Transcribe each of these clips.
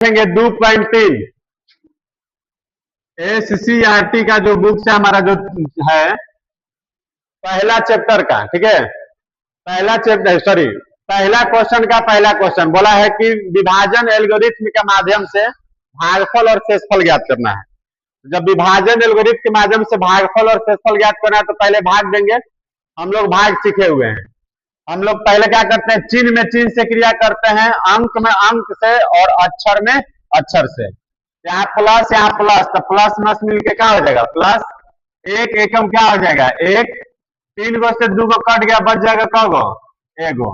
देखेंगे 2.3 SCERT का जो बुक से हमारा जो है पहला चैप्टर का, ठीक है, पहला चैप्टर सॉरी पहला क्वेश्चन का पहला क्वेश्चन बोला है कि विभाजन एल्गोरिथम के माध्यम से भागफल और शेषफल ज्ञात करना है। जब विभाजन एल्गोरिथम के माध्यम से भागफल और शेषफल ज्ञात करना है तो पहले भाग देंगे। हम लोग भाग सीखे हुए हैं। हम लोग पहले क्या करते हैं, चिन्ह में चिन्ह से क्रिया करते हैं, अंक में अंक से और अक्षर में अक्षर से। यहाँ प्लस, तो प्लस मस मिलके क्या हो जाएगा प्लस, एक एकम क्या हो जाएगा एक, 3 गो से 2 गो कट गया, बच जाएगा क गो एगो।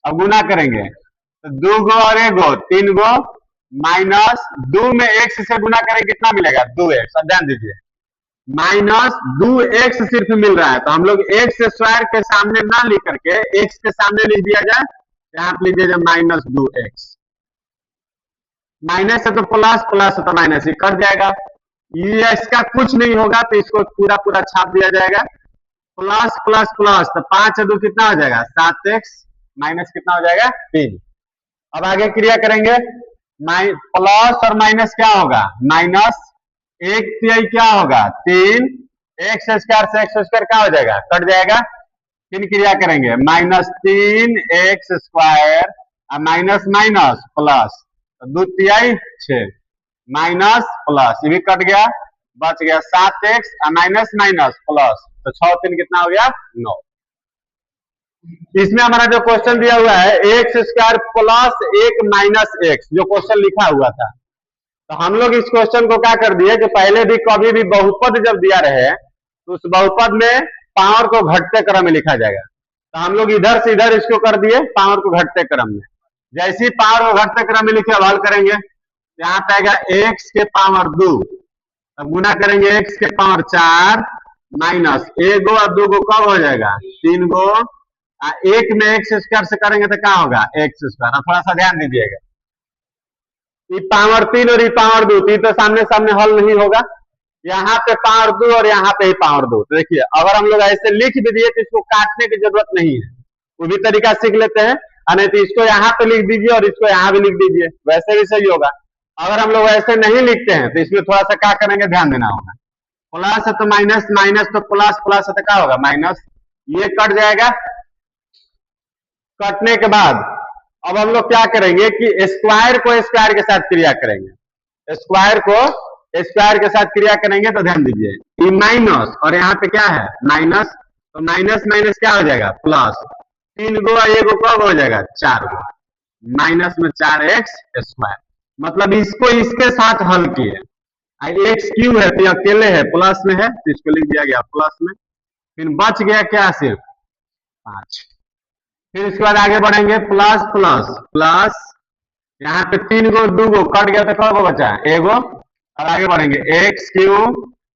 अब गुना करेंगे तो 2 गो और 1 गो 3 गो, माइनस 2 में x से गुना करेंगे कितना मिलेगा 2x। अब ध्यान दीजिए -2x सिर्फ मिल रहा है, तो हम लोग x स्क्वायर के सामने ना लिख करके x के सामने लिख दिया जाए, यहाँ पे लिख दिया जाए -2x। माइनस है तो प्लस, प्लस है तो माइनस, ही कट जाएगा। ये इसका कुछ नहीं होगा तो इसको पूरा पूरा छाप दिया जाएगा। प्लस प्लस प्लस तो 5 2 कितना हो जाएगा 7x, माइनस कितना हो जाएगा 3। अब आगे क्रिया करेंगे, प्लस और माइनस क्या होगा माइनस, 1 3 क्या होगा 3, एक्स स्क्वायर से एक्स स्क्वायर क्या हो जाएगा कट जाएगा। फिर क्रिया करेंगे -3x square minus minus plus, 2 3 6 minus plus, ये भी कट गया, बच गया 7x माइनस माइनस प्लस, तो 6 3 कितना हो गया 9। इसमें हमारा जो क्वेश्चन दिया हुआ है x square plus 1 minus x, जो क्वेश्चन लिखा हुआ था, तो हम लोग इस क्वेश्चन को क्या कर दिए कि पहले भी कभी भी बहुपद जब दिया रहे तो उस बहुपद में पावर को घटते क्रम में लिखा जाएगा। तो हम लोग इधर से इधर इसको कर दिए पावर को घटते क्रम में। जैसे ही पावर को घटते क्रम में लिखे अब हल करेंगे, यहाँ पे आएगा x के पावर 2, अब गुना करेंगे x के पावर 4 माइनस 1 गो और 2 गो कब हो जाएगा 3 गो, 1 में x स्क्वायर से करेंगे तो क्या होगा x स्क्वायर। थोड़ा सा ध्यान दीजिएगा, ये पावर 3 और ये पावर 2, तो सामने सामने हल नहीं होगा, यहाँ पे पावर 2 और यहाँ पे ही पावर 2। तो देखिए अगर हम लोग ऐसे लिख भी दिए तो इसको काटने की जरूरत नहीं है, वो भी तरीका सीख लेते हैं, नहीं तो इसको यहाँ पे लिख दीजिए और इसको यहाँ भी लिख दीजिए, वैसे भी सही होगा। अगर हम लोग ऐसे नहीं लिखते हैं तो इसमें थोड़ा सा क्या करेंगे ध्यान देना होगा, प्लस है तो माइनस, माइनस तो प्लस, प्लस है तो क्या होगा माइनस, ये कट जाएगा। कटने के बाद अब हम लोग क्या करेंगे कि स्क्वायर को स्क्वायर के साथ क्रिया करेंगे, स्क्वायर को स्क्वायर के साथ क्रिया करेंगे तो ध्यान दीजिए ये माइनस और यहाँ पे क्या है माइनस, तो माइनस माइनस क्या हो जाएगा प्लस, 3 गो 1 गो कब हो जाएगा 4 गो, माइनस में 4x स्क्वायर, मतलब इसको इसके साथ हल किए। एक्स क्यू है तो अकेले है प्लस में है तो इसको लिख दिया गया प्लस में, फिर बच गया क्या सिर्फ 5। फिर इसके बाद आगे बढ़ेंगे प्लस प्लस प्लस, यहाँ पे 3 गो 2 गो कट गया तो कब बचा एगो, और आगे बढ़ेंगे x Q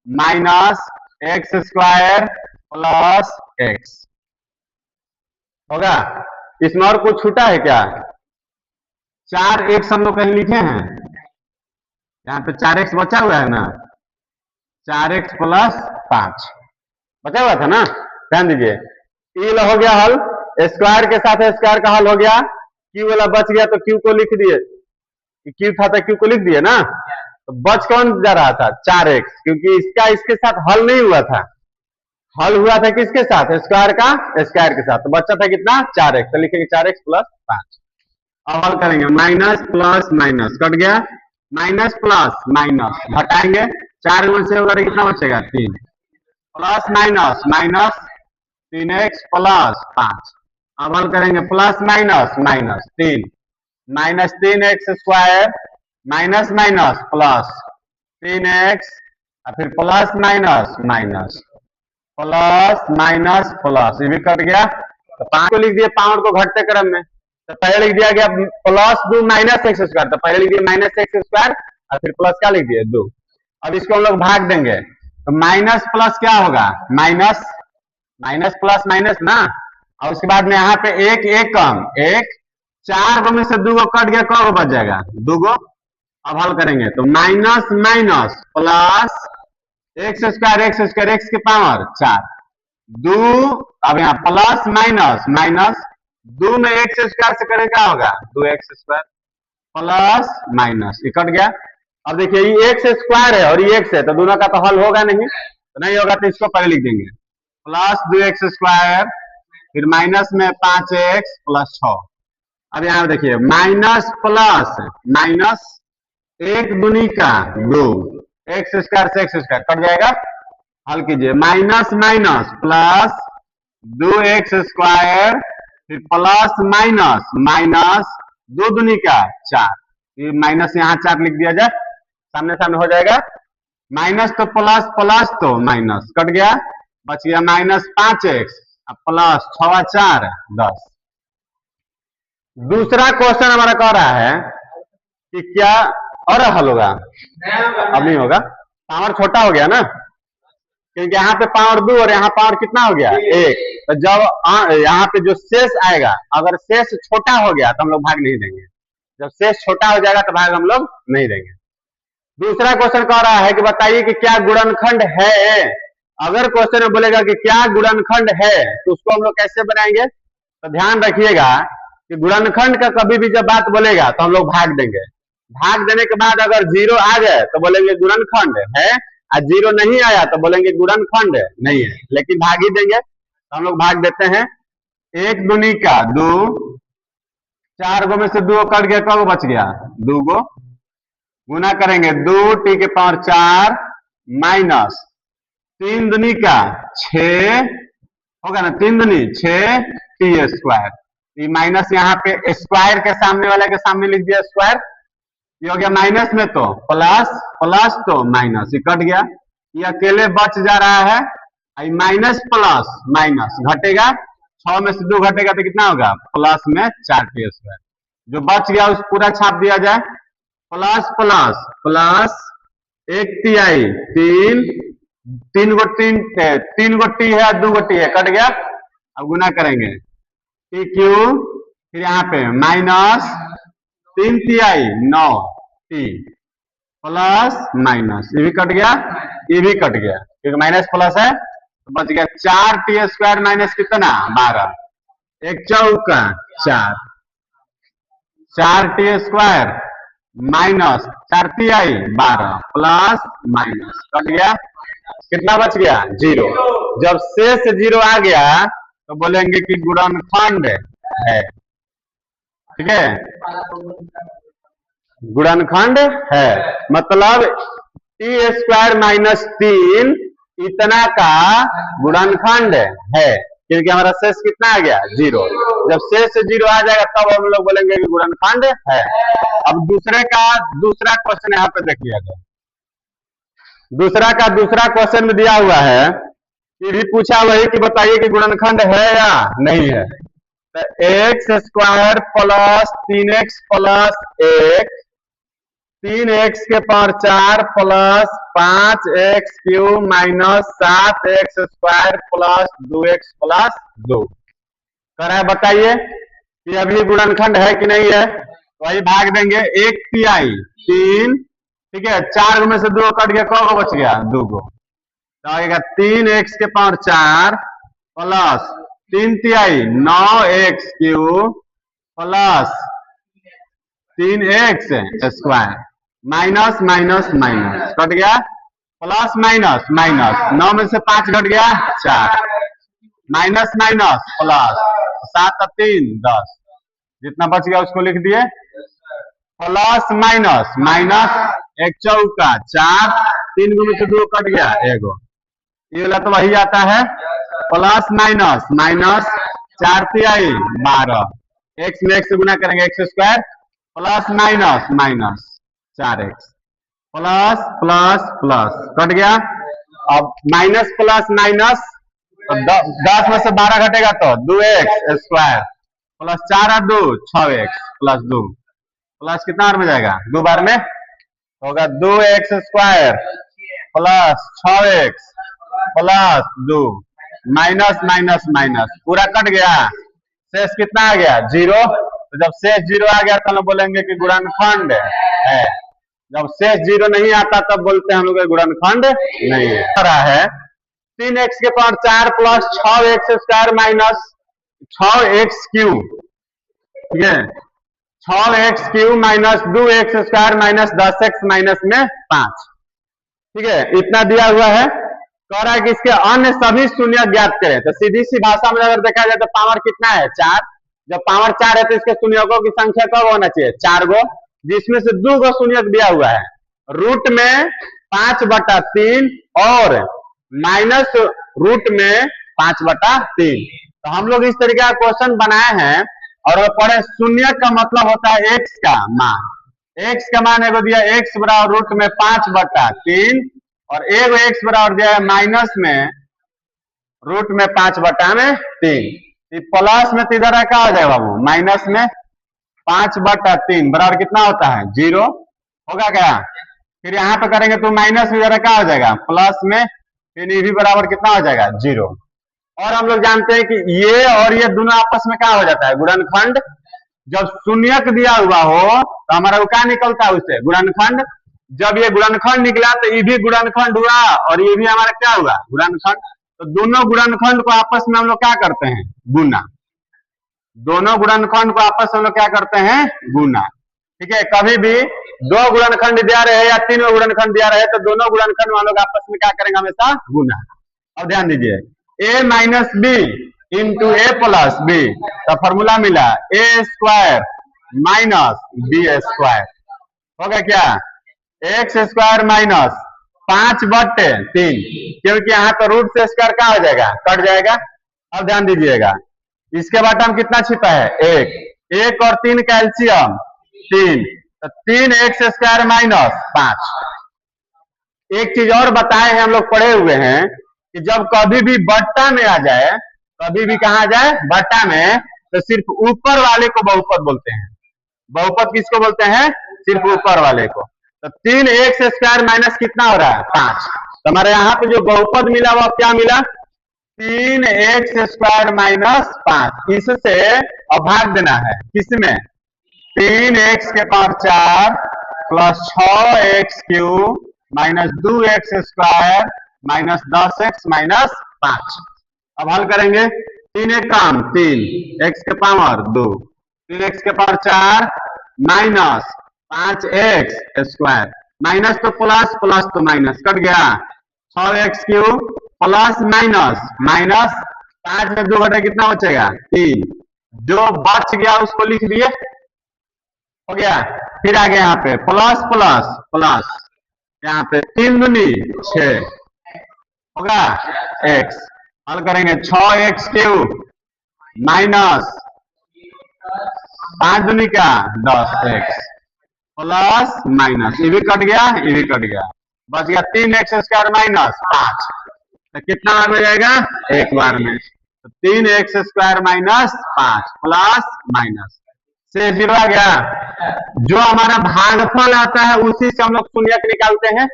minus x square plus x होगा। इसमें और कुछ छूटा है क्या, 4x हम लोग कहीं लिखे हैं, यहाँ पे 4x बचा हुआ है ना, 4x प्लस 5 बचा हुआ था ना, ध्यान दीजिए ई हो गया हल, स्क्वायर के साथ स्क्वायर का हल हो गया, क्यू वाला बच गया तो क्यू को लिख दिए, क्यू था तो क्यू को लिख दिए ना, तो बच कौन जा रहा था 4x, क्योंकि इसका इसके साथ हल नहीं हुआ था, हल हुआ था किसके साथ स्क्वायर का स्क्वायर के साथ, तो बच्चा था कितना 4x, तो लिखेंगे 4x प्लस 5। अब हल करेंगे माइनस प्लस माइनस कट गया, माइनस प्लस माइनस घटाएंगे, 4 में से होगा कितना बचेगा 3, plus minus minus 3x plus 5। अब हल करेंगे plus minus minus 3 minus 3x square minus minus plus 3x और फिर plus minus minus plus minus plus, ये भी कट गया, तो 5 को लिख दिए पावर को घटते क्रम में, तो पहले लिख दिया गया प्लस 2 माइनस एक्स स्क्वायर, तो पहले लिख दिया माइनस एक्स स्क्वायर और फिर प्लस क्या लिख दिए 2। अब इसको हम लोग भाग देंगे तो माइनस प्लस क्या होगा माइनस, माइनस प्लस माइनस ना, और उसके बाद में यहाँ पे एक एक कम एक, 4 गो में से 2 गो कट गया, कौ बच जाएगा 2 गो। अब हल करेंगे तो minus minus plus x square x के पावर 4 2, अब यहाँ प्लस माइनस माइनस 2 में एक्स स्क्वायर से करें क्या होगा 2x स्क्वायर, प्लस माइनस, ये कट गया। अब देखिए ये एक्स स्क्वायर है और ये एक्स है, तो दोनों का तो हल होगा नहीं, तो नहीं होगा तो इसको पहले लिख देंगे प्लस 2x स्क्वायर, फिर माइनस में 5x प्लस 6। अब यहाँ देखिए माइनस प्लस माइनस, एक दूनी का दो, एक्स स्क्वायर से एक्स स्क्वायर कट जाएगा, हल कीजिए minus minus plus 2x square, फिर प्लस माइनस माइनस, दो दूनी का 4, ये माइनस यहाँ 4 लिख दिया जाए, सामने सामने हो जाएगा, माइनस तो प्लस प्लस तो माइनस कट गया, बच गया माइनस 5x प्लस 6 4 10। दूसरा क्वेश्चन हमारा कह रहा है कि क्या, और हल होगा अब नहीं होगा, पावर छोटा हो गया ना, क्योंकि यहाँ पे पावर 2 और यहाँ पावर कितना हो गया 1, तो जब यहाँ पे जो शेष आएगा, अगर शेष छोटा हो गया तो हम लोग भाग नहीं देंगे, जब शेष छोटा हो जाएगा तो भाग हम लोग नहीं देंगे। दूसरा क्वेश्चन कह रहा है कि बताइए कि क्या गुणनखंड है। अगर क्वेश्चन में बोलेगा कि क्या गुणनखंड है तो उसको हम लोग कैसे बनाएंगे, तो ध्यान रखिएगा कि गुणनखंड का कभी भी जब बात बोलेगा तो हम लोग भाग देंगे, भाग देने के बाद अगर 0 आ जाए तो बोलेंगे गुणनखंड है, और 0 नहीं आया तो बोलेंगे गुणनखंड नहीं है, लेकिन भाग ही देंगे, तो हम लोग भाग देते हैं। एक दूनी का दो, 4 गो में से 2 कट गया, कब बच गया 2 गो, गुना करेंगे 2 टी के पावर 4 माइनस 3 दूनी का 6 होगा ना, 3 दूनी 6 टी स्क्वायर, ये माइनस यहाँ पे स्क्वायर के सामने वाले के सामने लिख दिया स्क्वायर, ये हो गया माइनस में तो प्लस, प्लस तो माइनस, ये कट गया, ये अकेले बच जा रहा है, माइनस प्लस माइनस घटेगा, 6 में से 2 घटेगा तो कितना होगा प्लस में 4 टी स्क्वायर, जो बच गया उस पूरा छाप दिया जाए, प्लस प्लस प्लस 1 तिहाई 3, 3 गो टी है 2 गो टी है, कट गया। अब गुना करेंगे टी क्यू, फिर यहाँ पे माइनस 3 तिहाई 9 टी प्लस माइनस, ये भी कट गया, ये भी कट गया, क्योंकि माइनस प्लस है तो बच गया 4 टी स्क्वायर माइनस कितना 12, एक चौका 4, 4 टी स्क्वायर माइनस 4 तिहाई 12 प्लस माइनस कट गया, कितना बच गया 0। जब शेष 0 आ गया तो बोलेंगे कि गुणनखंड है, ठीक है, गुणनखंड है, मतलब टी स्क्वायर माइनस 3 इतना का गुणनखंड है, क्योंकि हमारा शेष कितना आ गया 0, जब शेष 0 आ जाएगा तब हम लोग बोलेंगे कि गुणनखंड है। अब दूसरा क्वेश्चन यहाँ पे देखिएगा, दूसरा क्वेश्चन में दिया हुआ है, ये भी पूछा वही कि बताइए कि गुणनखंड है या नहीं है, तो x square plus 3x plus 1, 3x के power 4 plus 5x cube minus 7x square plus 2x plus 2 कर रहा है, बताइए कि अभी गुणनखंड है कि नहीं है, तो वही भाग देंगे 1 तिहाई 3, ठीक है, 4 में से 2 कट गया, कौ बच गया 2 गो, तो आएगा 3x के पावर 4 प्लस 3 तिहाई 9x cube plus 3x square minus minus minus cut गया, प्लस माइनस माइनस, 9 में से 5 घट गया 4, माइनस माइनस प्लस, 7 3 10, जितना बच गया उसको लिख दिए, प्लस माइनस माइनस, एक चौका 4, 3 में से 2 कट गया 1, ये वाला तो वही आता है, प्लस माइनस माइनस 4 तिहाई 12, एक्स में एक्स से गुना करेंगे x square plus minus minus 4x plus plus plus cut गया, अब माइनस प्लस माइनस, तो 10 में से 12 घटेगा तो 2x स्क्वायर प्लस 4 और 2 6x प्लस 2 प्लस कितना बार में जाएगा 2 बार में, होगा 2x square plus 6x plus 2 minus minus minus पूरा कट गया, शेष कितना आ गया 0, तो जब शेष 0 आ गया तो हम लोग बोलेंगे कि गुणनखंड है, जब शेष 0 नहीं आता तब बोलते हैं हम लोग गुणनखंड नहीं है। रहा है 3x के power 4 plus 6x square minus 6x cube, ठीक है, 6x³ minus 2x² minus 10x minus में 5। ठीक है, इतना दिया हुआ है। कह रहा है कि इसके अन्य सभी शून्य ज्ञात करें। तो सीधी सी भाषा में अगर देखा जाए तो पावर कितना है 4। जब पावर 4 है तो इसके शून्यकों की संख्या कब होना चाहिए 4 गो, जिसमें से 2 गो शून्यक दिया हुआ है। रूट में 5/3 और माइनस रूट में 5/3। तो हम लोग इस तरीके का क्वेश्चन बनाए हैं और पढ़े शून्य का मतलब होता है x का मान। x का मान एगो दिया x बराबर रूट में 5/3 और एगो x बराबर दिया है माइनस में रूट में 5/3। प्लस में तो इधर क्या हो जाएगा बाबू माइनस में 5/3 बराबर कितना होता है 0 होगा क्या। फिर यहाँ पे करेंगे तो माइनस में इधर क्या हो जाएगा प्लस में, फिर ये भी बराबर कितना हो जाएगा 0। और हम लोग जानते हैं कि ये और ये दोनों आपस में क्या हो जाता है गुणनखंड। जब शून्यक दिया हुआ हो तो हमारा क्या निकलता है उससे गुणनखंड। जब ये गुणनखंड निकला तो ये भी गुणनखंड हुआ और ये भी हमारा क्या हुआ गुणनखंड। तो दोनों गुणनखंड को आपस में हम लोग क्या करते हैं गुना। दोनों गुणनखंड को आपस में हम लोग क्या करते हैं गुना। ठीक है, कभी भी 2 गुणनखंड दिया रहे या 3 गुणनखंड दिया रहे तो दोनों गुणनखंड हम लोग आपस में क्या करेंगे हमेशा गुना। अब ध्यान दीजिए a minus b into a plus b का फॉर्मूला मिला a² माइनस b²। हो गया क्या x² माइनस 5/3 क्योंकि यहाँ तो रूट से स्क्वायर क्या हो जाएगा कट जाएगा। अब ध्यान दीजिएगा इसके बॉटम कितना छिपा है 1 और 3 का एलसीएम 3 तो 3x² माइनस 5। एक चीज और बताए हैं हम लोग पढ़े हुए हैं कि जब कभी भी बट्टा में आ जाए, कभी भी कहा जाए बट्टा में तो सिर्फ ऊपर वाले को बहुपद बोलते हैं। बहुपद किसको बोलते हैं सिर्फ ऊपर वाले को। तो 3x² माइनस कितना हो रहा है 5। तो हमारे यहाँ पे जो बहुपद मिला वो क्या मिला 3x² माइनस 5। इससे अब भाग देना है किसमें 3x⁴ plus 6x³ minus 2x² minus 10x minus 5। अब हल करेंगे 3 एक काम 3 x⁴ 2 3x⁴ minus 5x² minus तो प्लस प्लस तो माइनस कट गया 6x³ प्लस माइनस माइनस 5 में 2 घटा कितना बचेगा 3। जो बच गया उसको लिख दिए हो गया। फिर आगे यहाँ पे प्लस प्लस प्लस यहाँ पे 3 दूनी 6 होगा x। हल करेंगे 6x³ माइनस 5 दूनी का 10x प्लस माइनस ये भी कट गया ये भी कट गया बच गया 3x² माइनस 5। तो कितना बार में जाएगा एक बार में। तो 3x² माइनस 5 प्लस माइनस से 0 आ गया। जो हमारा भागफल आता है उसी से हम लोग शून्यक निकालते हैं।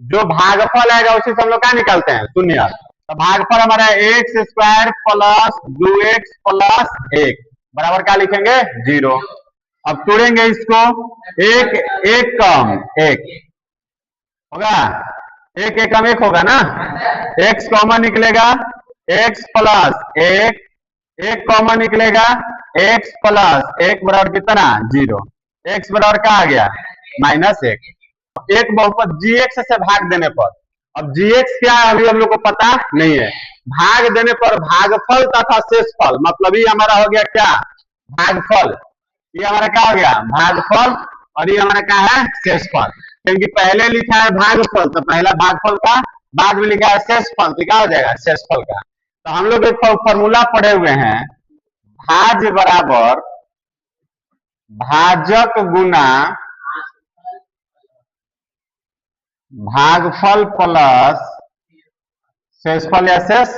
जो भागफल आएगा उसी से हम लोग क्या निकालते हैं शून्य। तो भागफल हमारा x² प्लस 2x प्लस 1 बराबर क्या लिखेंगे 0। अब तोड़ेंगे इसको एक कम एक होगा एक कम एक होगा ना। x कॉमन निकलेगा x प्लस 1 कॉमन निकलेगा x प्लस 1 बराबर कितना 0। x बराबर क्या आ गया -1। एक बहुपद gx से भाग देने पर, अब gx क्या है अभी हम लोग को पता नहीं है। भाग देने पर भागफल तथा शेषफल मतलब ये हमारा हो गया क्या भागफल। ये हमारा क्या हो गया भागफल और ये हमारा क्या है शेषफल। क्योंकि पहले लिखा है भागफल तो पहला भागफल का, बाद में लिखा है शेषफल तो क्या हो जाएगा शेषफल का। तो हम लोग एक फॉर्मूला पढ़े हुए हैं भाज बराबर भाजक गुना भागफल प्लस शेषफल या शेष,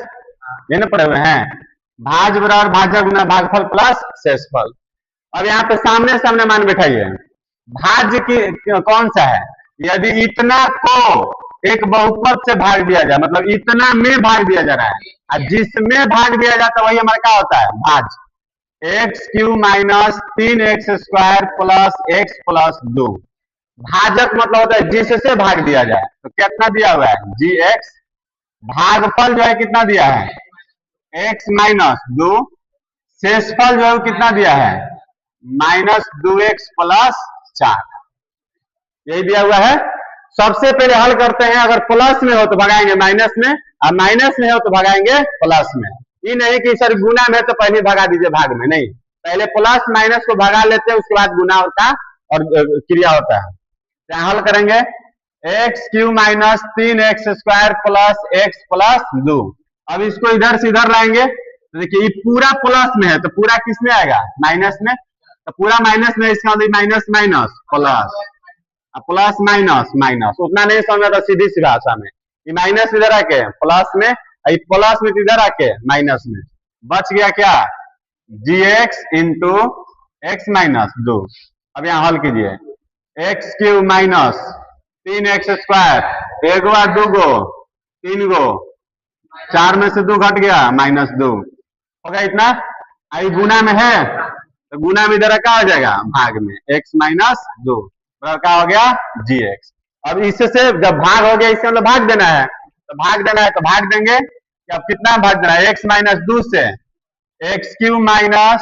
ये ना पढ़े हुए हैं भाज बराबर भाजक गुना भागफल प्लस शेषफल। अब यहाँ पे सामने सामने मान बैठाइए भाज्य की कौन सा है। यदि इतना को एक बहुपद से भाग दिया जाए मतलब इतना में भाग दिया जा रहा है और जिसमें भाग दिया जाता है वही हमारा क्या होता है भाज। x³ minus 3x² plus x plus 2 भाजक मतलब होता है जिससे भाग दिया जाए। तो कितना दिया हुआ है gx। भागफल जो है कितना दिया है x माइनस 2। शेषफल जो है कितना दिया है -2x प्लस 4, यही दिया हुआ है। सबसे पहले हल करते हैं, अगर प्लस में हो तो भगाएंगे माइनस में, और माइनस में हो तो भगाएंगे प्लस में। ये नहीं कि सर गुना में तो पहले भगा दीजिए भाग में, नहीं, पहले प्लस माइनस को भगा लेते हैं, उसके बाद गुना होता और क्रिया होता है। यहाँ हल करेंगे x³ minus 3x² plus x plus 2। अब इसको इधर से इधर लाएंगे तो देखिए ये पूरा प्लस में है तो पूरा किस में आएगा, माइनस में, तो पूरा माइनस में, इसका मतलब minus minus plus, plus minus minus, उतना नहीं समझा था सीधी सी भाषा में। ये माइनस इधर आके प्लस में, प्लस में इधर आके माइनस में, बच गया क्या, gx इंटू एक्स माइनस 2। अब यहाँ हल कीजिए, x³ माइनस 3x², एक बार 2 गो 3 गो, 4 में से 2 घट गया, -2 होगा इतना। आई गुना में है तो गुना में इधर क्या हो जाएगा, भाग में, x माइनस 2 क्या हो गया, gx। अब इससे जब भाग हो गया, इससे मतलब भाग देना है, तो भाग देना है तो भाग देंगे। अब कितना भाग देना है, x माइनस 2 से, x³ minus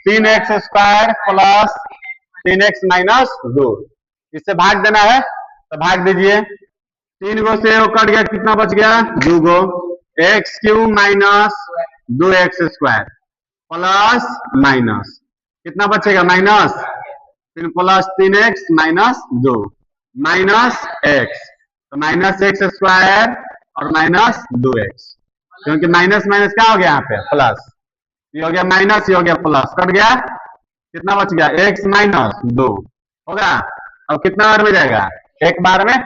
3x² plus 3x minus 2, इससे भाग देना है तो भाग दीजिए। 3 गो से कट गया, कितना बच गया, 2 गो, x³ minus 2x² plus minus, कितना बचेगा, माइनस, फिर plus 3x minus 2 minus x, तो -x² और माइनस 2x, क्योंकि माइनस माइनस क्या हो गया यहाँ पे, प्लस, ये हो गया माइनस, ये हो गया प्लस, कट गया, कितना बच गया, x माइनस 2 होगा। अब कितना बार में जाएगा, एक बार में,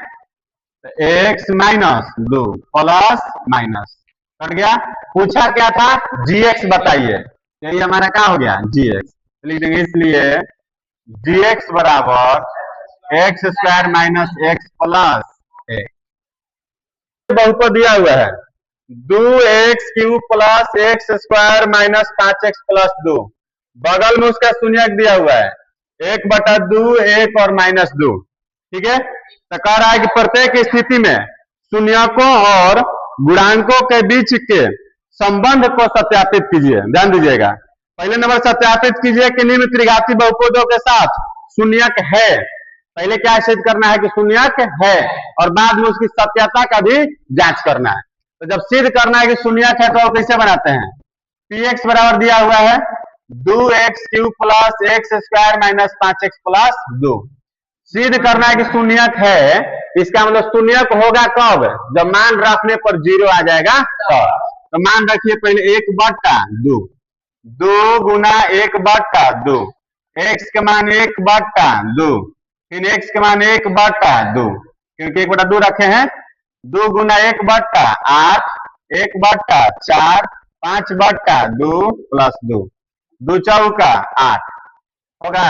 तो x minus 2 plus minus, cut गया। पूछा क्या था, gx बताइए, यही हमारा क्या हो गया, gx, लिख देंगे, इसलिए gx बराबर x² minus x plus x। बहुपद दिया हुआ है 2x³ plus x² minus 5x plus 2, बगल में उसका शून्यक दिया हुआ है 1/2 1 और -2, ठीक है। तो कह रहा है कि प्रत्येक स्थिति में शून्यकों और गुणांकों के बीच के संबंध को सत्यापित कीजिए। ध्यान दीजिएगा, पहले नंबर सत्यापित कीजिए कि निम्न त्रिघाती बहुपदों के साथ शून्यक है। पहले क्या सिद्ध करना है कि शून्यक है, और बाद में उसकी सत्यता का भी जांच करना है। तो जब सिद्ध करना है कि शून्यक है तो कैसे बनाते हैं, px बराबर दिया हुआ है 2x³ plus x² minus 5x plus 2। सिद्ध करना है कि शून्यक है, इसका मतलब शून्यक होगा कब, जब मान रखने पर 0 आ जाएगा तो मान रखिए पहले 1/2, 2 गुना 1/2, x के मान 1/2, फिर x के मान 1/2, क्योंकि 1/2 रखे हैं, 2 गुना 1/8, 1/4, 5/2 प्लस 2, 2 चौका 8 होगा,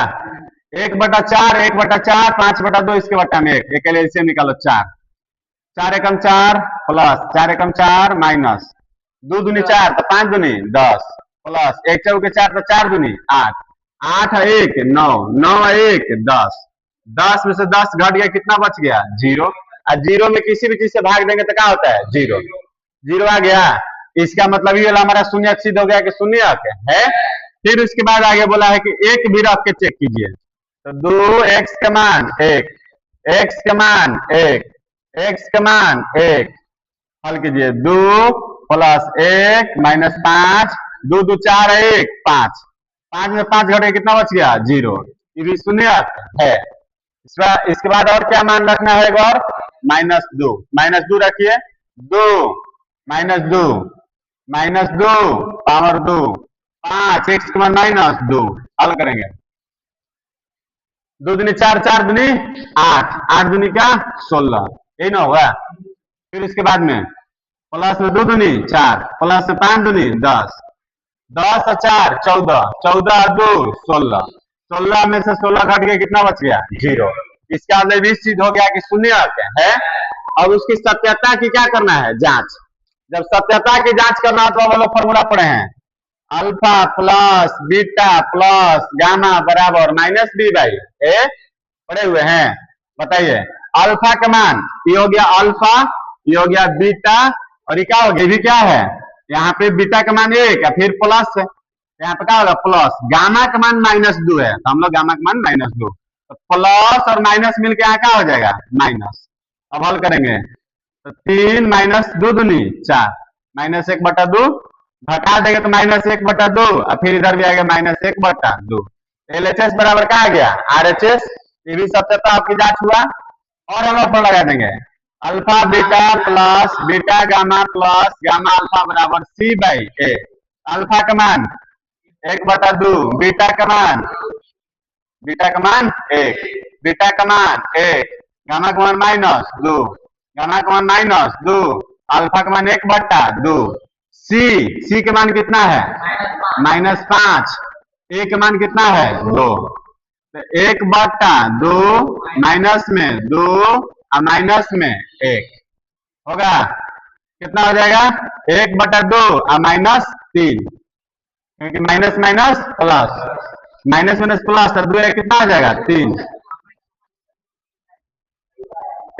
1/4, 1/4, 5/2, इसके बट्टा में 1, एक एलसीएम निकालो 4, 4 एकम 4 प्लस 4 एकम 4 माइनस 2 दूनी 4 तो 5 दूनी 10 प्लस 1 चौके 4 तो 4 दूनी 8, 8 1 9, 9 1 10, 10 में से 10 घट गया, कितना बच गया, 0। और 0 में किसी भी चीज से भाग देंगे तो क्या होता है, 0, 0 आ गया। इसका मतलब ये हमारा शून्यक सिद्ध हो गया कि शून्यक है। फिर उसके बाद आगे बोला है कि एक भी रख के चेक कीजिए, तो 2x का मान 1, x का मान 1, x का मान 1, हल कीजिए, 2 प्लस 1 माइनस 5, 2 2 4 1 5, 5 में 5 घटे कितना बच गया, 0, ये भी शून्यक है। इसके बाद और क्या मान रखना है, और -2 रखिए, 2 -2 पावर 2 5, x का मान -2, हल करेंगे, 2 दूनी 4, 4 दूनी 8, 8 दूनी का 16, यही ना होगा। फिर इसके बाद में प्लस में 2 दूनी 4, प्लस में 5 दूनी 10, 10 और 4 14, 14 और 2 16, 16 में से 16 घट गया, कितना बच गया, 0। इसका मतलब इस सिद्ध हो गया कि शून्यक है। अब उसकी सत्यता की क्या करना है, जांच। जब सत्यता की जांच करना तो हम लोग फॉर्मूला पढ़े हैं, alpha plus beta plus gamma बराबर -b/a, पढ़े हुए हैं। बताइए, अल्फा का मान ये हो गया अल्फा, ये हो गया बीटा, और ये क्या हो गया, ये भी क्या है, यहाँ पे बीटा का मान 1 फिर प्लस है, यहाँ पे क्या होगा प्लस, गामा का मान -2 है तो हम लोग गामा का मान -2, तो प्लस और माइनस मिलके यहाँ क्या हो जाएगा माइनस। अब हल करेंगे तो 3 -2 दूनी 4, -1/2 घटा देंगे तो -1/2 और फिर इधर भी आएगा -1/2। LHS बराबर क्या आ गया RHS। ये भी सब तो आपकी जांच हुआ। और हम लोग लगा देंगे alpha beta plus beta gamma plus gamma alpha बराबर C/A। अल्फा का मान 1/2, बीटा का मान 1, बीटा का मान 1, गामा का मान -2, गामा का मान -2, अल्फा का मान 1/2, सी के मान कितना है -5, ए के मान कितना है 2, तो 1/2 माइनस में 2 और माइनस में 1 होगा, कितना हो जाएगा 1/2 और -3, क्योंकि minus minus plus, minus minus plus तो 2 कितना हो जाएगा 3,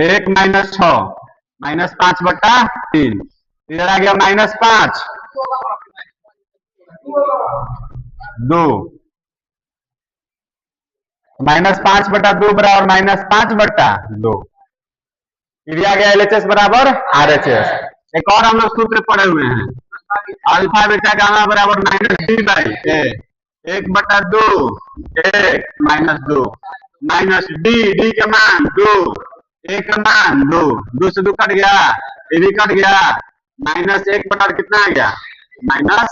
1 -6 -5/3, इधर आ गया -5 2, -5/2 बराबर -5/2, ये आ गया LHS बराबर RHS। एक और हम लोग सूत्र पढ़े हुए हैं, अल्फा बीटा गामा बराबर -D/A, 1/2 1 -2 माइनस डी का मान 2, ए का मान 2, 2 से 2 कट गया, ए भी कट गया, -1 कितना आ गया -1।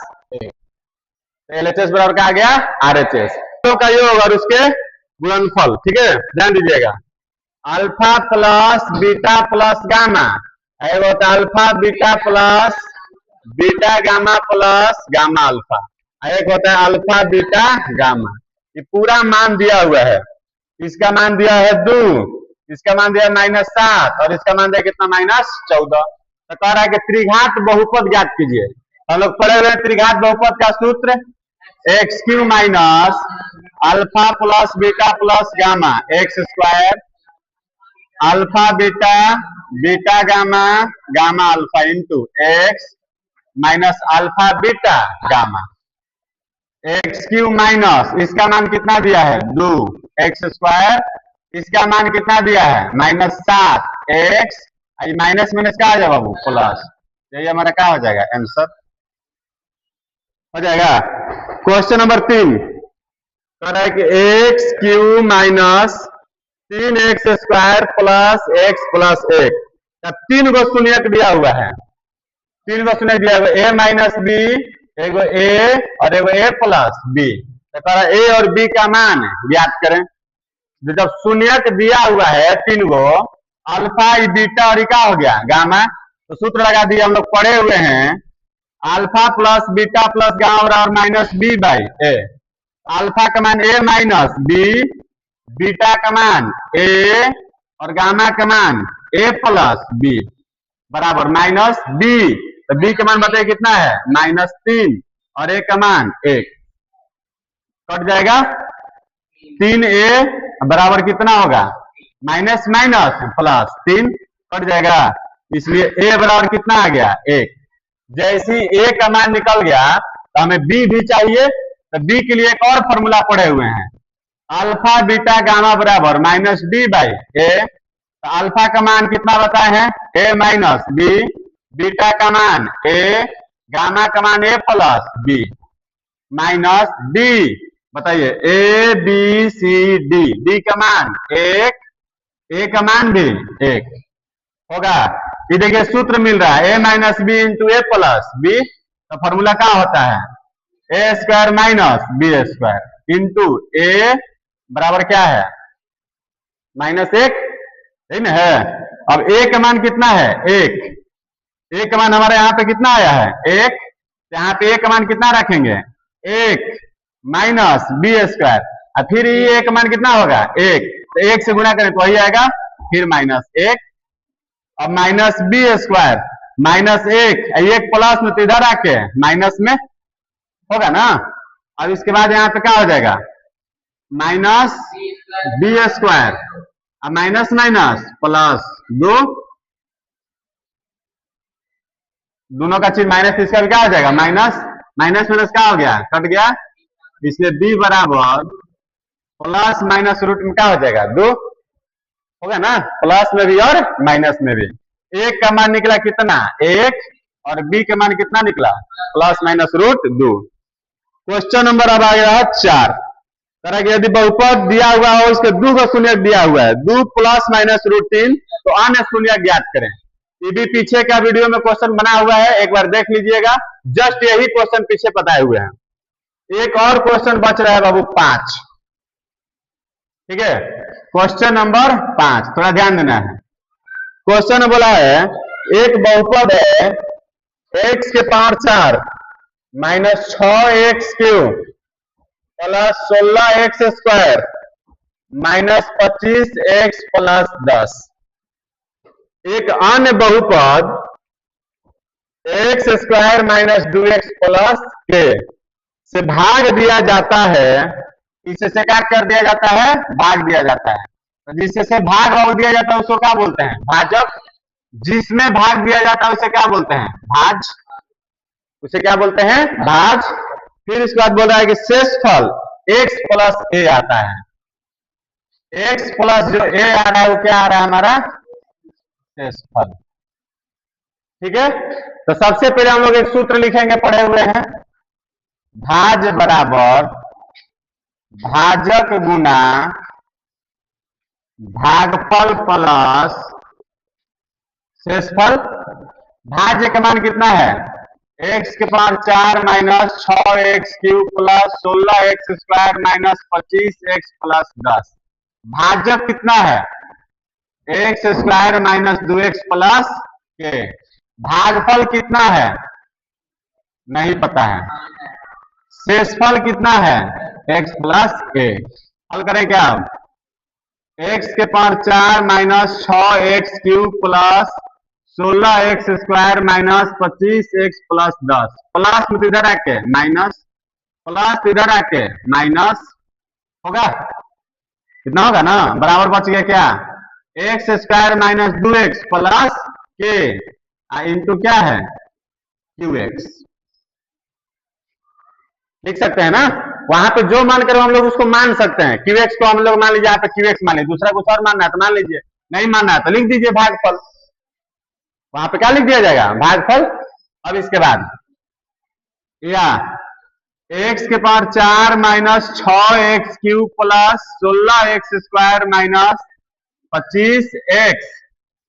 LHS बराबर क्या आ गया RHS तो का योग और उसके गुणनफल। ठीक है, ध्यान दीजिएगा, alpha plus beta plus gamma, एक होता है alpha beta plus beta gamma plus gamma alpha, एक होता है अल्फा बीटा गामा। ये पूरा मान दिया हुआ है, इसका मान दिया है 2, इसका मान दिया -7 और इसका मान दिया कितना -14। तो कह रहा है कि त्रिघात बहुपद ज्ञात कीजिए। हम लोग पढ़े हुए त्रिघात बहुपद का सूत्र x³ minus alpha plus beta plus gamma x² alpha beta beta gamma gamma alpha into x minus alpha beta gamma, x³ minus इसका मान कितना दिया है 2 x², इसका मान कितना दिया है -7 x, माइनस माइनस क्या आ जाएगा बाबू प्लस, यही हमारा क्या हो जाएगा आंसर हो जाएगा। क्वेश्चन नंबर 3 कह रहा है कि x³ minus 3x² plus x plus 1, 3 गो शून्यक दिया हुआ है, 3 गो शून्यक दिया हुआ है, a माइनस बी, एगो a और एगो a प्लस बी। तो कह रहा है a और b का मान ज्ञात करें। जब शून्यक दिया हुआ है 3 गो, अल्फा बीटा और क्या हो गया गामा, तो सूत्र लगा दिया, हम लोग पढ़े हुए हैं alpha plus beta plus gamma बराबर -b/a। अल्फा का मान a माइनस बी, बीटा का मान a और गामा का मान a प्लस b बराबर -b। तो b का मान बताइए कितना है -3 और a का मान 1, कट जाएगा 3a बराबर कितना होगा माइनस माइनस प्लस 3, कट जाएगा, इसलिए a बराबर कितना आ गया 1। जैसे a का मान निकल गया तो हमें b भी चाहिए, तो b के लिए एक और फॉर्मूला पढ़े हुए हैं, अल्फा बीटा गामा बराबर -b/a। तो अल्फा का मान कितना बताए हैं a माइनस बी, बीटा का मान a, गामा का मान a plus b minus d। बताइए a b c d, d का मान 1, a का मान भी 1 होगा। ये देखिए सूत्र मिल रहा है a minus b into a plus b, तो फॉर्मूला क्या होता है a² माइनस b² इंटू ए बराबर क्या है -1, ठीक ना है। अब a का मान कितना है 1, a का मान हमारे यहाँ पे कितना आया है 1, यहाँ पे a का मान कितना रखेंगे 1 माइनस b² और फिर ये a का मान कितना होगा 1, तो 1 से गुणा करें तो वही आएगा, फिर -1, अब -b² -1 प्लस में तो इधर आके माइनस में होगा ना। अब इसके बाद यहाँ पे क्या हो जाएगा -b² अब माइनस माइनस प्लस 2, दोनों का चीज माइनस, इसका भी क्या हो जाएगा माइनस माइनस क्या हो गया, कट गया, इसलिए b बराबर प्लस माइनस रूट में क्या हो जाएगा, 2 होगा ना, प्लस में भी और माइनस में भी। एक का मान निकला कितना, 1, और b का मान कितना निकला, plus minus root 2। Question number अब आ गया 4। तरह कि यदि बहुपद दिया हुआ हो, इसके 2 का शून्य दिया हुआ है, 2 प्लस माइनस रूट 3, तो अन्य शून्य ज्ञात करें। ये भी पीछे का वीडियो में क्वेश्चन बना हुआ है, एक बार देख लीजिएगा, जस्ट यही क्वेश्चन पीछे बताए हुए हैं। एक और क्वेश्चन बच रहा है बाबू 5, ठीक है, क्वेश्चन नंबर 5, थोड़ा ध्यान देना है। क्वेश्चन बोला है एक बहुपद है x के power 4 minus 6x³ plus 16x² minus 25x plus 10। एक अन्य बहुपद x² minus 2x plus k से भाग दिया जाता है, इससे क्या कर दिया जाता है, भाग दिया जाता है। तो जिससे भाग दिया जाता है उसको क्या बोलते हैं, भाजक। जिसमें भाग दिया जाता है उसे क्या बोलते हैं, भाज। उसे क्या बोलते हैं, भाज। फिर इसके बाद बोल रहा है कि शेषफल x प्लस a आता है। x प्लस जो a आ रहा है वो क्या आ रहा है हमारा, शेषफल। ठीक है, तो सबसे पहले हम लोग एक सूत्र लिखेंगे, पढ़े हुए हैं, भाज बराबर भाजक गुना भागफल प्लस शेषफल। भाज्य का मान कितना है, x के power 4 minus 6x³ plus 16x² minus 25x plus 10। भाजक कितना है, x² minus 2x plus k। भागफल कितना है, नहीं पता है। शेषफल कितना है, x प्लस a। हल करें क्या, x के power 4 minus 6x³ plus 16x² minus 25x plus 10। Plus में इधर आके माइनस, प्लस इधर आके माइनस, होगा कितना होगा ना, बराबर बच गया क्या, x² minus 2x plus k into क्या है, qx। लिख सकते हैं ना, वहां पे जो मान करो हम लोग उसको मान सकते हैं। qx को हम लोग मान लीजिए, यहाँ पे qx मान लीजिए, दूसरा कुछ और मानना है तो मान लीजिए, नहीं मानना है तो लिख दीजिए भागफल। वहां पे क्या लिख दिया जाएगा, भागफल। अब इसके बाद या x के power 4 minus 6x³ plus 16x² minus 25x,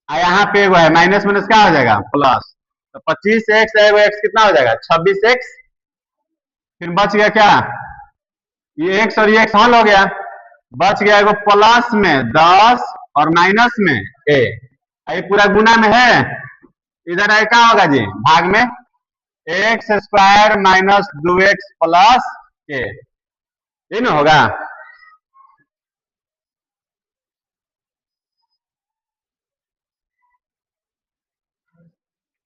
यहाँ पे है माइनस माइनस क्या हो जाएगा, प्लस। तो 25x है, x कितना हो जाएगा, 26x। फिर बच गया क्या, ये x और ये x हल हो गया, बच गया एगो प्लस में 10 और माइनस में a। ये पूरा गुना में है, इधर है क्या होगा जी, भाग में x² minus 2x plus k, ये ना होगा।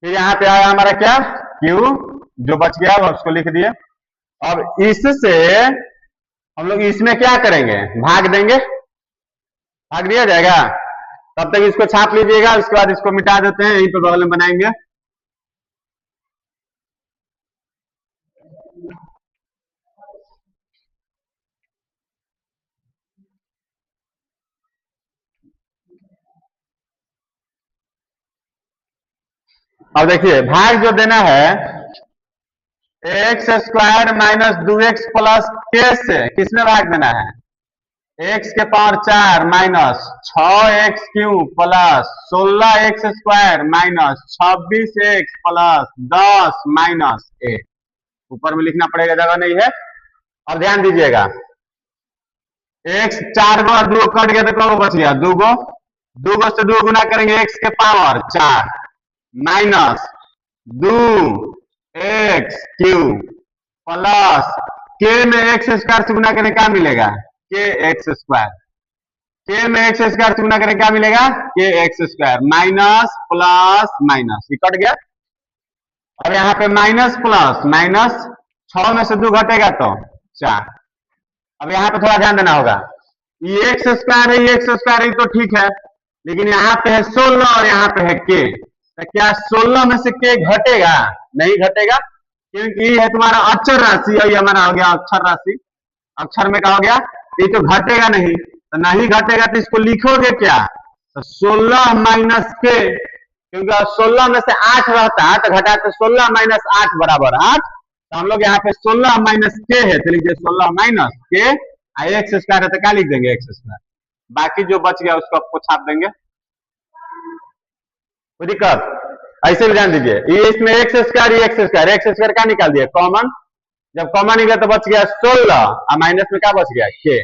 फिर यहाँ पे आया हमारा क्या, q, जो बच गया वो उसको लिख दिए। अब इससे हम लोग इसमें क्या करेंगे, भाग देंगे, भाग दिया जाएगा। तब तक इसको छाप लीजिएगा, उसके बाद इसको मिटा देते हैं, यहीं पे बगल में बनाएंगे। अब देखिए भाग जो देना है, x² minus 2x plus k से किसमें भाग देना है, x के power 4 minus 6x³ plus 16x² minus 26x plus 10 minus a। ऊपर में लिखना पड़ेगा, जगह नहीं है। और ध्यान दीजिएगा, x 4 गो और 2 कट गया तो क्या बच गया, 2 गो। 2 गो से 2 गुना करेंगे, x के power 4 minus 2x³ plus k में x² से गुना करने क्या मिलेगा, kx²। k में x² से गुना करने क्या मिलेगा, kx² माइनस प्लस माइनस, ये कट गया। और यहाँ पे माइनस प्लस माइनस, 6 में से 2 घटेगा तो 4। अब यहाँ पे थोड़ा ध्यान देना होगा, ये x² है, ये x² है तो ठीक है, लेकिन यहाँ पे है 16 और यहाँ पे है k। तो क्या 16 में से k घटेगा, नहीं घटेगा, क्योंकि ये है तुम्हारा अक्षर राशि और ये हमारा हो गया अक्षर राशि। अक्षर में क्या हो गया, ये तो घटेगा नहीं, तो नहीं घटेगा तो इसको लिखोगे क्या, तो 16 माइनस के, क्योंकि 16 में से 8 रहता है तो घटा तो 16 माइनस 8 बराबर 8, तो हम लोग यहाँ पे 16 माइनस के है तो लिख दिए 16 माइनस के, एक्स स्क्वायर है तो क्या लिख देंगे एक्स स्क्वायर, बाकी जो बच गया उसको आपको छाप देंगे, कोई दिक्कत। ऐसे भी ध्यान दीजिए, ये इसमें एक्स स्क्वायर, ये एक्स स्क्वायर, एक्स स्क्वायर क्या निकाल दिया कॉमन, जब कॉमन निकला तो बच गया 16 और माइनस में क्या बच गया के,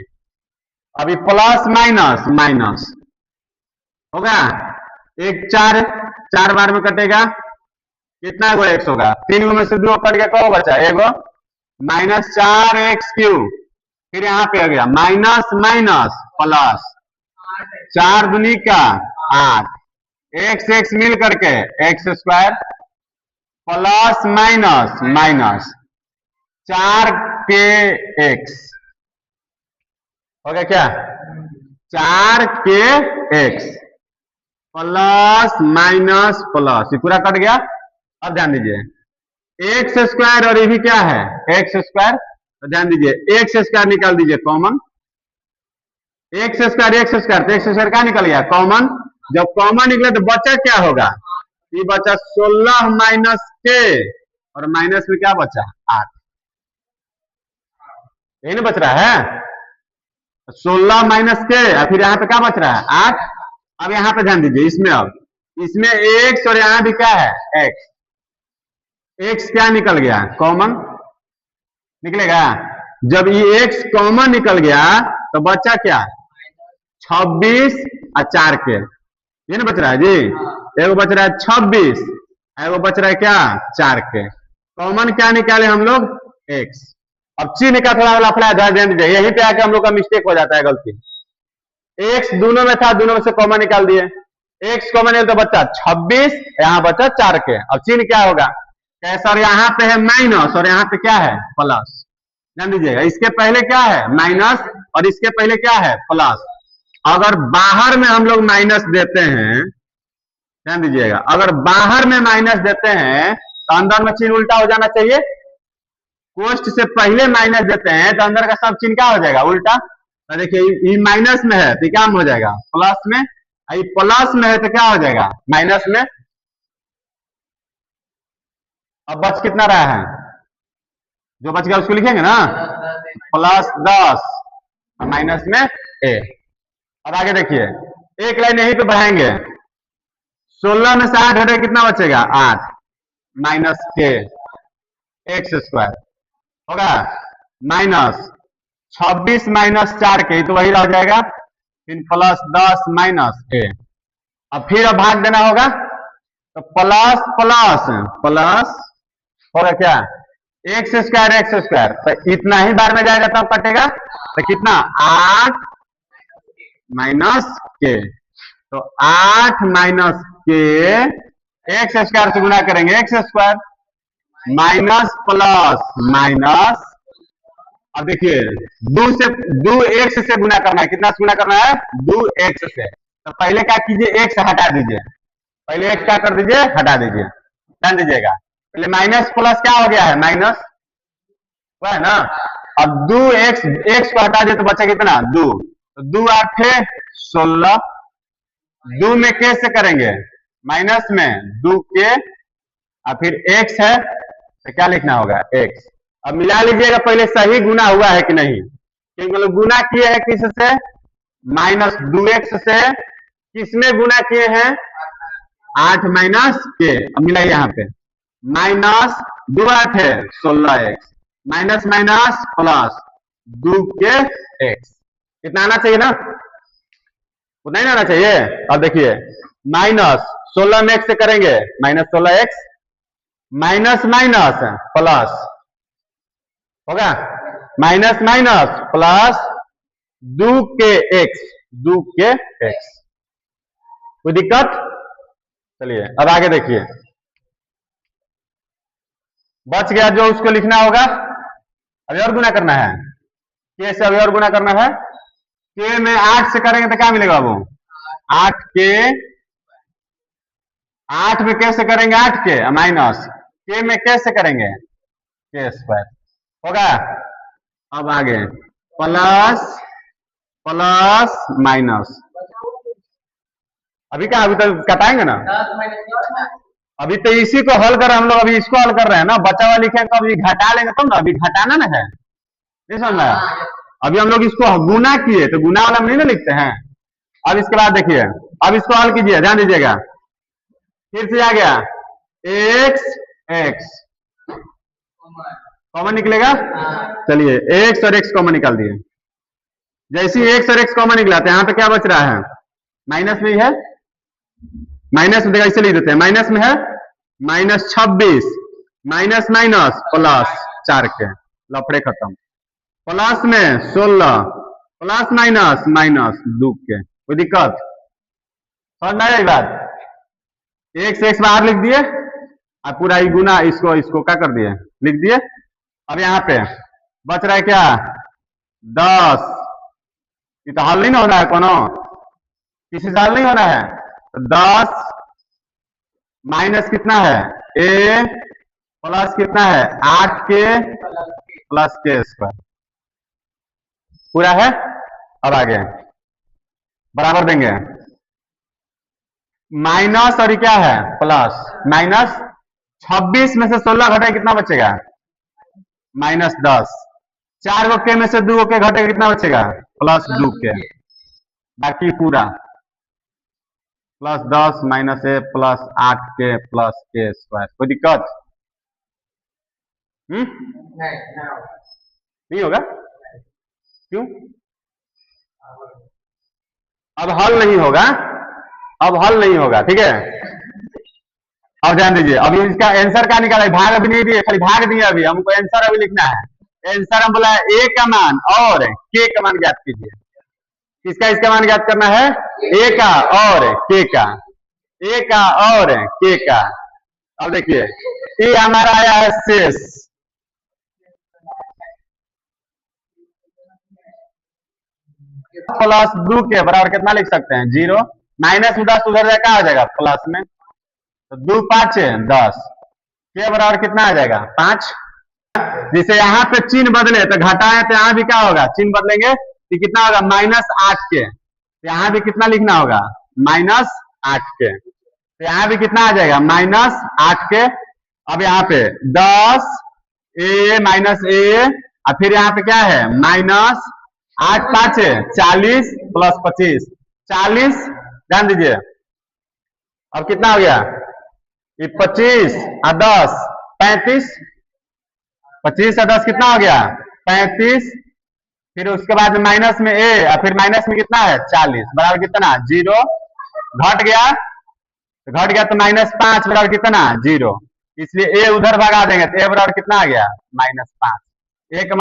अभी प्लस माइनस माइनस होगा, एक 4 4 बार में कटेगा, कितना गो एक्स होगा, 3 गो में से 2 कट गया, कौ बचा एगो, माइनस 4 एक्स क्यूब, फिर यहाँ पे आ गया माइनस माइनस प्लस 4 दूनी का 8, एक्स एक्स मिल करके x square plus minus minus 4 के एक्स हो गया क्या, 4 के एक्स प्लस माइनस प्लस, ये पूरा कट गया। अब ध्यान दीजिए एक्स स्क्वायर और ये भी क्या है एक्स स्क्वायर, तो ध्यान दीजिए एक्स स्क्वायर निकाल दीजिए कॉमन, एक्स स्क्वायर तो एक्स स्क्वायर क्या निकल गया कॉमन, जब कॉमन निकले तो बचा क्या होगा, ये बचा 16 माइनस के और माइनस में क्या बचा 8, यही ना बच रहा है 16 माइनस के और फिर यहाँ पे क्या बच रहा है 8। अब यहाँ पे ध्यान दीजिए इसमें, अब इसमें एक्स और यहाँ भी क्या है एक्स, एक्स क्या निकल गया कॉमन निकलेगा, जब ये एक्स कॉमन निकल गया तो बचा क्या 26 और 4 के, ये ना बच रहा है जी, एगो बच रहा है 26, एगो बच रहा है क्या 4 के, कॉमन क्या निकाले हम लोग एक्स। अब चिन्ह का थोड़ा लफड़ा ध्यान दीजिए, यहीं पे आके हम लोग का मिस्टेक हो जाता है गलती, एक्स दोनों में था, दोनों में से कॉमन निकाल दिए, एक्स कॉमन है तो बच्चा 26, यहाँ बचा 4 के, अब चिन्ह क्या होगा सर, यहाँ पे है माइनस और यहाँ पे क्या है प्लस, ध्यान दीजिएगा इसके पहले क्या है माइनस और इसके पहले क्या है प्लस, अगर बाहर में हम लोग माइनस देते हैं, ध्यान दीजिएगा अगर बाहर में माइनस देते हैं तो अंदर में चिन्ह उल्टा हो जाना चाहिए, कोष्ट से पहले माइनस देते हैं तो अंदर का सब चिन्ह क्या हो जाएगा उल्टा, तो देखिए ये माइनस में है तो क्या हो जाएगा प्लस में, ये प्लस में है तो क्या हो जाएगा माइनस में। अब बच कितना रहा है, जो बच गया उसको लिखेंगे ना प्लस 10 माइनस में ए। अब आगे देखिए एक लाइन यहीं पे बढ़ाएंगे, 16 में से 8 हटे कितना बचेगा 8 माइनस के एक्स स्क्वायर होगा, माइनस 26 माइनस 4 के, तो वही रह जाएगा, फिर प्लस 10 माइनस ए। अब फिर अब भाग देना होगा तो प्लस प्लस प्लस होगा क्या एक्स स्क्वायर, तो इतना ही बार में जाएगा तब कटेगा, तो कितना 8 माइनस के, तो 8 माइनस के एक्स स्क्वायर से गुना करेंगे x square minus plus minus, अब देखिए 2 एक्स से गुना करना है, कितना से गुना करना है 2 एक्स से, तो पहले क्या कीजिए एक्स हटा दीजिए, पहले एक्स क्या कर दीजिए हटा दीजिए, ध्यान दीजिएगा पहले माइनस प्लस क्या हो गया है माइनस है ना, अब 2 एक्स को हटा दिए तो बचा कितना 2, तो 2 8 16, 2 में के से करेंगे माइनस में 2 के और फिर एक्स है तो क्या लिखना होगा एक्स। अब मिला लीजिएगा पहले सही गुना हुआ है कि नहीं, क्योंकि लोग गुना किए हैं किससे माइनस 2x से, किसमें गुना किए हैं 8 माइनस के, अब मिला यहाँ पे माइनस 2 8 है 16x माइनस माइनस प्लस 2 के x, कितना आना चाहिए ना उतना ही आना चाहिए। अब देखिए माइनस 16 में x से करेंगे minus 16x minus minus plus होगा, माइनस माइनस प्लस 2 के x, 2 के x, कोई दिक्कत। चलिए अब आगे देखिए बच गया जो उसको लिखना होगा, अभी और गुना करना है, के से अभी और गुना करना है, के में 8 से करेंगे तो क्या मिलेगा वो 8 के, 8 में कैसे करेंगे 8 के माइनस के में कैसे करेंगे के स्क्वायर होगा। अब आगे प्लस प्लस माइनस, अभी क्या, अभी तो कटाएंगे ना, अभी तो इसी को हल कर रहे हैं हम लोग, अभी इसको हल कर रहे हैं ना, बचा हुआ लिखे तो अभी घटा लेंगे तब ना, अभी घटाना ना है, नहीं समझ रहा है? अभी हम लोग इसको गुना किए तो गुना वाला में नहीं ना लिखते हैं। अब इसके बाद देखिए, अब इसको हल कीजिए, ध्यान दीजिएगा, फिर से आ गया एक्स एक्स कॉमन निकलेगा। चलिए एक्स और एक्स कॉमन निकाल दिए, जैसे ही एक्स और एक्स कॉमन निकला तो यहाँ पे क्या बच रहा है, माइनस में ही है, माइनस में देखा इसे लिख देते हैं, माइनस में है -26 माइनस माइनस प्लस 4 के लफड़े खत्म, प्लस में 16 प्लस माइनस माइनस 2 के, कोई दिक्कत समझ में आएगी बात। एक से एक्स बाहर लिख दिए और पूरा ही गुना इसको इसको क्या कर दिए, लिख दिए। अब यहाँ पे बच रहा है क्या 10, ये तो हल नहीं ना होना है, कोनो किसी से हल नहीं होना है, तो 10 माइनस कितना है ए प्लस कितना है 8 के प्लस के स्क्वायर, पूरा है। अब आगे बराबर देंगे, माइनस और क्या है प्लस, माइनस 26 में से 16 घटे कितना बचेगा -10, 4 गो के में से 2 के घटे कितना बचेगा +2 के, बाकी पूरा +10 माइनस ए प्लस 8 के प्लस के स्क्वायर, कोई दिक्कत नहीं होगा, क्यों, अब हल नहीं होगा, अब हल नहीं होगा, ठीक है। अब ध्यान दीजिए, अभी इसका आंसर क्या निकाला, भाग अभी नहीं दिए, खाली भाग दिए, अभी हमको आंसर अभी लिखना है। आंसर हम बोला है ए का मान और के का मान ज्ञात कीजिए, किसका इसका मान ज्ञात करना है, ए का और के का, ए का और के का। अब देखिए ये हमारा आया है शेष, +2 के बराबर कितना लिख सकते हैं 0, माइनस में 10 उधर क्या हो जाएगा प्लस में, तो 2 5 10 के बराबर कितना आ जाएगा 5। जैसे यहाँ पे चिन्ह बदले तो घटाए तो यहाँ भी क्या होगा, चिन्ह बदलेंगे तो कितना होगा -8 के, तो यहाँ भी कितना लिखना होगा -8 के, तो यहाँ भी कितना आ जाएगा -8 के। अब यहाँ पे 10 ए माइनस ए और फिर यहाँ पे क्या है -8 5 40 प्लस 25 40, ध्यान दीजिए, अब कितना हो गया ये 25 और 10 35, 25 और 10 कितना हो गया 35, फिर उसके बाद माइनस में ए और फिर माइनस में कितना है 40 बराबर कितना 0, घट गया तो -5 बराबर कितना 0, इसलिए ए उधर भगा देंगे तो ए बराबर कितना आ गया -5। एक